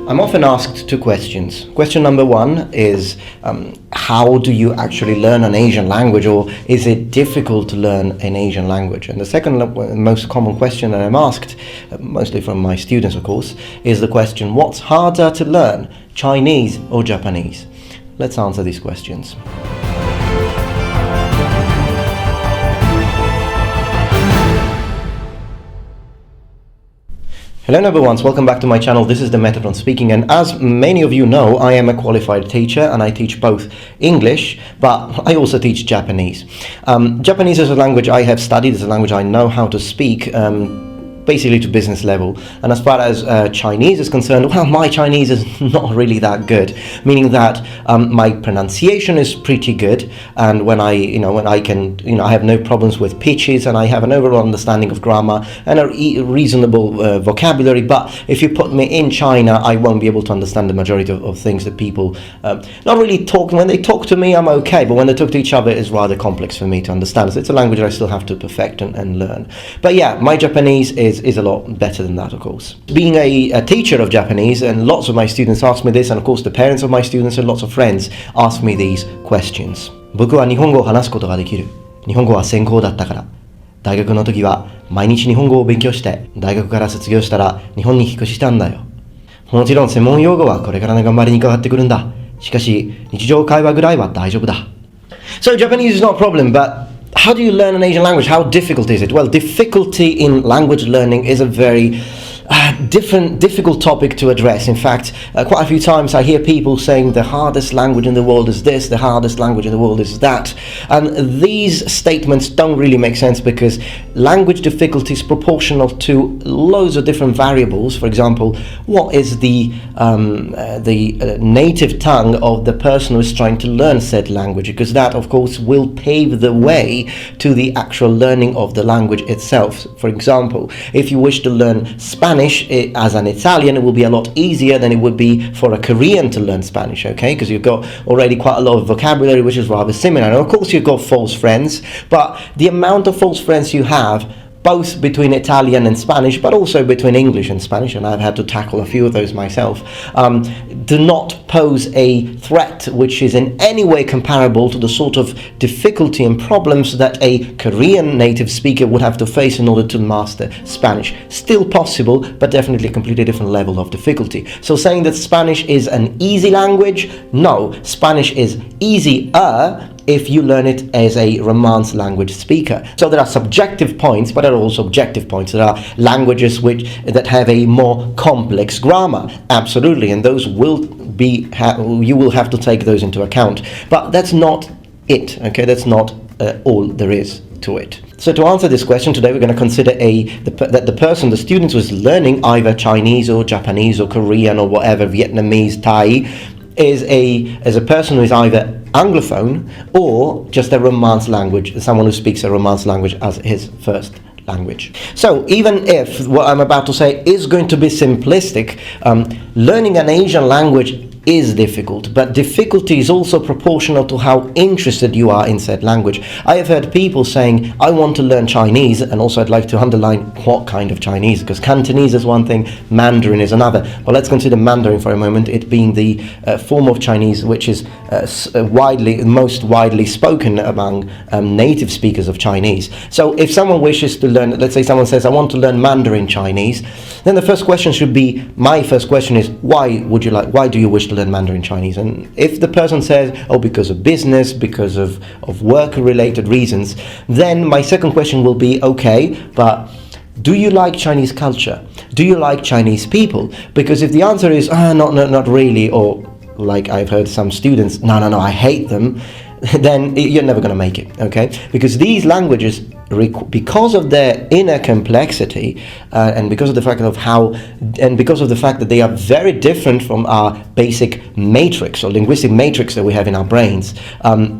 I'm often asked two questions. Question number one is, how do you actually learn an Asian language, or is it difficult to learn an Asian language? And the second most common question that I'm asked, mostly from my students of course, is the question, what's harder to learn, Chinese or Japanese? Let's answer these questions. Hello number ones, welcome back to my channel. This is the Metatron speaking, and as many of you know, I am a qualified teacher and I teach both English, but I also teach Japanese. Japanese is a language I have studied, it's a language I know how to speak, basically to business level. And as far as Chinese is concerned, well, my Chinese is not really that good, meaning that my pronunciation is pretty good, and when I have no problems with pitches, and I have an overall understanding of grammar and a reasonable vocabulary. But if you put me in China, I won't be able to understand the majority of things that people not really talk. When they talk to me, I'm okay, but when they talk to each other, it's rather complex for me to understand. So it's a language that I still have to perfect and learn. But yeah, my Japanese is a lot better than that, of course. Being a teacher of Japanese, and lots of my students ask me this, and of course the parents of my students and lots of friends ask me these questions. 僕は日本語を話すことができる。日本語は専攻だったから。大学の時は毎日日本語を勉強して、大学から卒業したら日本に引っ越ししたんだよ。もちろん専門用語はこれからの頑張りにかかってくるんだ。しかし日常会話ぐらいは大丈夫だ。So Japanese is not a problem, but how do you learn an Asian language? How difficult is it? Well, difficulty in language learning is a very difficult topic to address. In fact, quite a few times I hear people saying the hardest language in the world is this, the hardest language in the world is that. And these statements don't really make sense, because language difficulty is proportional to loads of different variables. For example, what is the native tongue of the person who is trying to learn said language? Because that, of course, will pave the way to the actual learning of the language itself. For example, if you wish to learn Spanish as an Italian, it will be a lot easier than it would be for a Korean to learn Spanish, okay? Because you've got already quite a lot of vocabulary which is rather similar. And of course you've got false friends, but the amount of false friends you have, both between Italian and Spanish, but also between English and Spanish, and I've had to tackle a few of those myself, do not pose a threat which is in any way comparable to the sort of difficulty and problems that a Korean native speaker would have to face in order to master Spanish. Still possible, but definitely a completely different level of difficulty. So saying that Spanish is an easy language, no, Spanish is easier if you learn it as a Romance language speaker. So there are subjective points, but there are also objective points. There are languages that have a more complex grammar, absolutely, and those will be you will have to take those into account. But that's not it, okay? That's not all there is to it. So to answer this question today, we're going to consider that the person, the student who is learning either Chinese or Japanese or Korean or whatever, Vietnamese, Thai, is a person who is either Anglophone or just a Romance language, someone who speaks a Romance language as his first language. So even if what I'm about to say is going to be simplistic, learning an Asian language is difficult, but difficulty is also proportional to how interested you are in said language. I have heard people saying, I want to learn Chinese, and also I'd like to underline what kind of Chinese, because Cantonese is one thing, Mandarin is another. Well, let's consider Mandarin for a moment, it being the form of Chinese which is most widely spoken among native speakers of Chinese. So if someone wishes to learn, let's say someone says, I want to learn Mandarin Chinese, then the first question should be, my first question is, why do you wish to learn Mandarin Chinese? And if the person says, oh, because of business, because of work-related reasons, then my second question will be, okay, but do you like Chinese culture? Do you like Chinese people? Because if the answer is, not really, or like I've heard some students, no, I hate them, then you're never going to make it, okay? Because these languages, because of their inner complexity, and because of the fact that they are very different from our basic matrix or linguistic matrix that we have in our brains,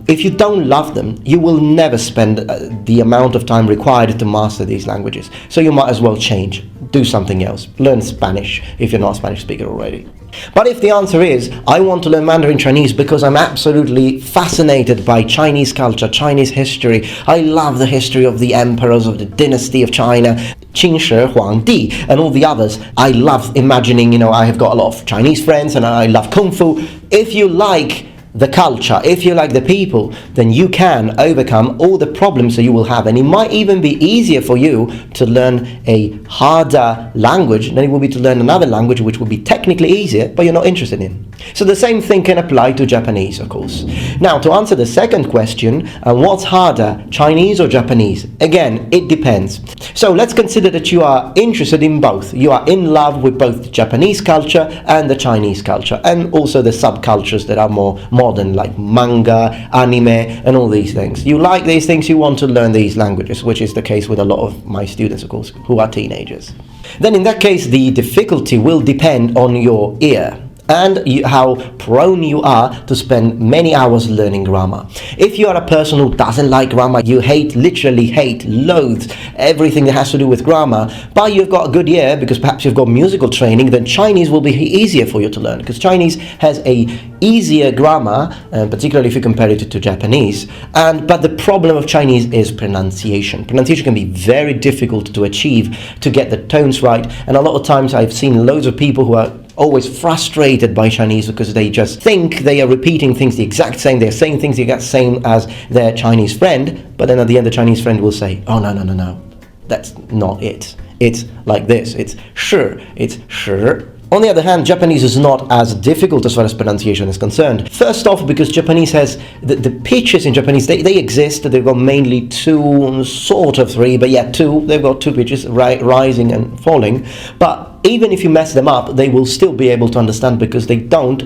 if you don't love them, you will never spend the amount of time required to master these languages. So you might as well change, do something else, learn Spanish if you're not a Spanish speaker already. But if the answer is, I want to learn Mandarin Chinese because I'm absolutely fascinated by Chinese culture, Chinese history, I love the history of the emperors, of the dynasty of China, Qin Shi Huang Di, and all the others. I love imagining, I have got a lot of Chinese friends and I love Kung Fu. If you like the culture, if you like the people, then you can overcome all the problems that you will have, and it might even be easier for you to learn a harder language than it will be to learn another language which will be technically easier but you're not interested in. So the same thing can apply to Japanese, of course. Now, to answer the second question, what's harder, Chinese or Japanese? Again, it depends. So let's consider that you are interested in both. You are in love with both the Japanese culture and the Chinese culture, and also the subcultures that are more modern, like manga, anime, and all these things. You like these things, you want to learn these languages, which is the case with a lot of my students, of course, who are teenagers. Then in that case, the difficulty will depend on your ear and how prone you are to spend many hours learning grammar. If you are a person who doesn't like grammar, you literally hate, loathes everything that has to do with grammar, but you've got a good ear because perhaps you've got musical training, then Chinese will be easier for you to learn, because Chinese has a easier grammar, particularly if you compare it to Japanese. But the problem of Chinese is pronunciation. Pronunciation can be very difficult to achieve, to get the tones right, and a lot of times I've seen loads of people who are always frustrated by Chinese because they just think they are repeating things the exact same, they're saying things the exact same as their Chinese friend, but then at the end the Chinese friend will say, oh no, that's not it. It's like this, it's sure, it's sure. On the other hand, Japanese is not as difficult as far as pronunciation is concerned. First off, because Japanese has, the pitches in Japanese, they exist, they've got mainly two, sort of three, but yeah, two, they've got two pitches, rising and falling, but even if you mess them up, they will still be able to understand, because they don't,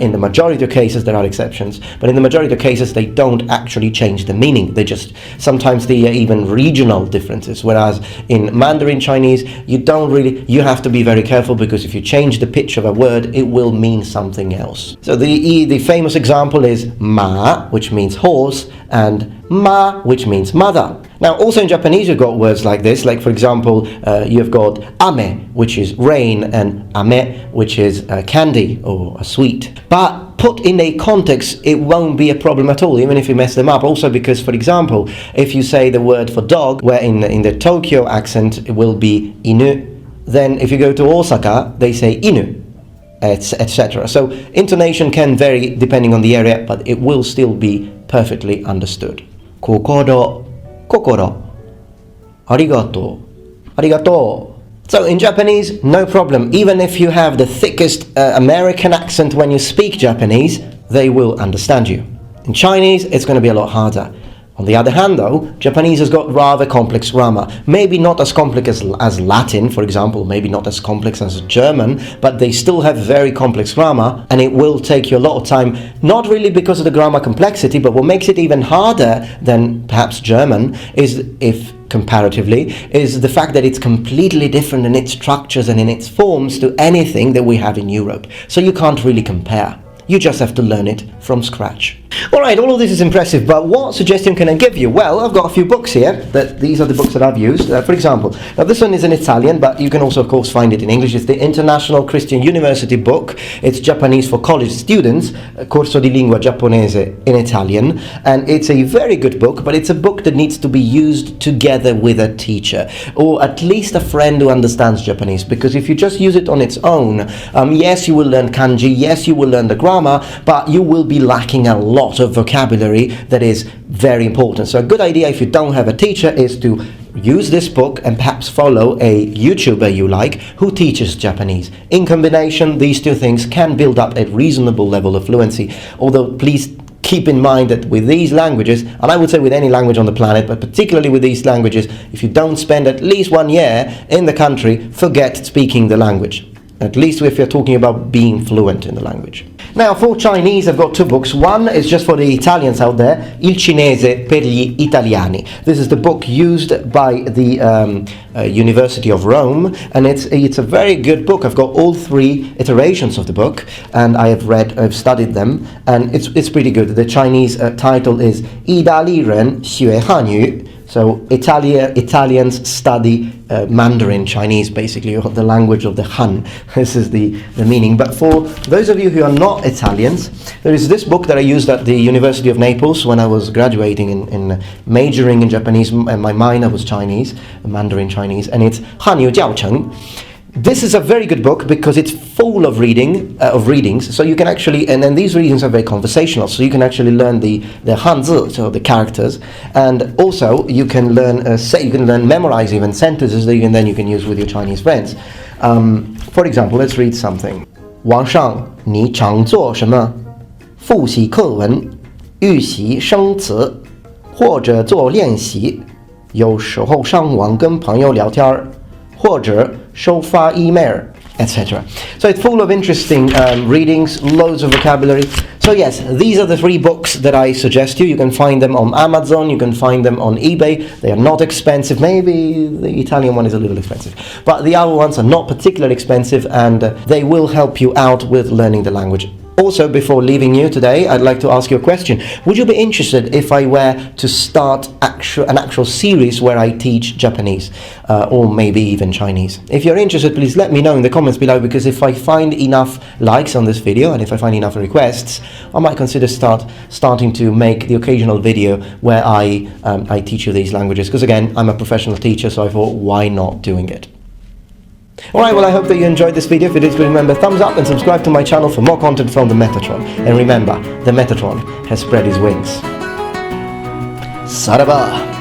in the majority of cases, there are exceptions, but in the majority of cases they don't actually change the meaning. They just, sometimes they are even regional differences, whereas in Mandarin Chinese, you have to be very careful, because if you change the pitch of a word, it will mean something else. So the famous example is ma, which means horse, and ma, which means mother. Now, also in Japanese, you've got words like this, like for example, you've got ame, which is rain, and ame, which is candy or a sweet. But put in a context, it won't be a problem at all, even if you mess them up. Also because, for example, if you say the word for dog, where in the Tokyo accent it will be inu, then if you go to Osaka, they say inu, etc. So intonation can vary depending on the area, but it will still be perfectly understood. Kokoro, kokoro, arigato, arigato. So in Japanese, no problem. Even if you have the thickest American accent when you speak Japanese, they will understand you. In Chinese, it's going to be a lot harder. On the other hand, though, Japanese has got rather complex grammar. Maybe not as complex as Latin, for example, maybe not as complex as German, but they still have very complex grammar, and it will take you a lot of time, not really because of the grammar complexity, but what makes it even harder than perhaps German is, if comparatively, is the fact that it's completely different in its structures and in its forms to anything that we have in Europe. So you can't really compare. You just have to learn it from scratch. Alright, all of this is impressive, but what suggestion can I give you? Well, I've got a few books here. These are the books that I've used. For example, now this one is in Italian, but you can also, of course, find it in English. It's the International Christian University book. It's Japanese for college students, Corso di lingua giapponese in Italian, and it's a very good book, but it's a book that needs to be used together with a teacher, or at least a friend who understands Japanese, because if you just use it on its own, yes, you will learn kanji, yes, you will learn the grammar, but you will be lacking a lot of vocabulary that is very important. So a good idea, if you don't have a teacher, is to use this book and perhaps follow a YouTuber you like who teaches Japanese. In combination, these two things can build up a reasonable level of fluency, although please keep in mind that with these languages, and I would say with any language on the planet, but particularly with these languages, if you don't spend at least 1 year in the country, forget speaking the language. At least if you're talking about being fluent in the language. Now, for Chinese, I've got two books. One is just for the Italians out there, Il cinese per gli italiani. This is the book used by the University of Rome, and it's a very good book. I've got all 3 iterations of the book, and I've studied them, and it's pretty good. The Chinese title is 意大利人学汉语 So Italians study Mandarin Chinese, basically, or the language of the Han. This is the meaning. But for those of you who are not Italians, there is this book that I used at the University of Naples when I was graduating in majoring in Japanese, and my minor was Chinese, Mandarin Chinese, and it's Hanyu Cheng. This is a very good book because it's full of readings, so you can actually, and then these readings are very conversational, so you can actually learn the Hanzi, so the characters, and also you can learn memorize even sentences that you can use with your Chinese friends. For example, let's read something. 晚上你常做什么？复习课文，预习生词，或者做练习，有时候上网跟朋友聊天儿。或者收发 email, etc. So it's full of interesting readings, loads of vocabulary. So yes, these are the 3 books that I suggest you. You can find them on Amazon, you can find them on eBay. They are not expensive. Maybe the Italian one is a little expensive, but the other ones are not particularly expensive, and they will help you out with learning the language. Also, before leaving you today, I'd like to ask you a question. Would you be interested if I were to start an actual series where I teach Japanese, or maybe even Chinese? If you're interested, please let me know in the comments below, because if I find enough likes on this video and if I find enough requests, I might consider starting to make the occasional video where I teach you these languages, because again, I'm a professional teacher, so I thought, why not doing it? Alright, well, I hope that you enjoyed this video. If you did, remember, thumbs up and subscribe to my channel for more content from the Metatron. And remember, the Metatron has spread his wings. Saraba!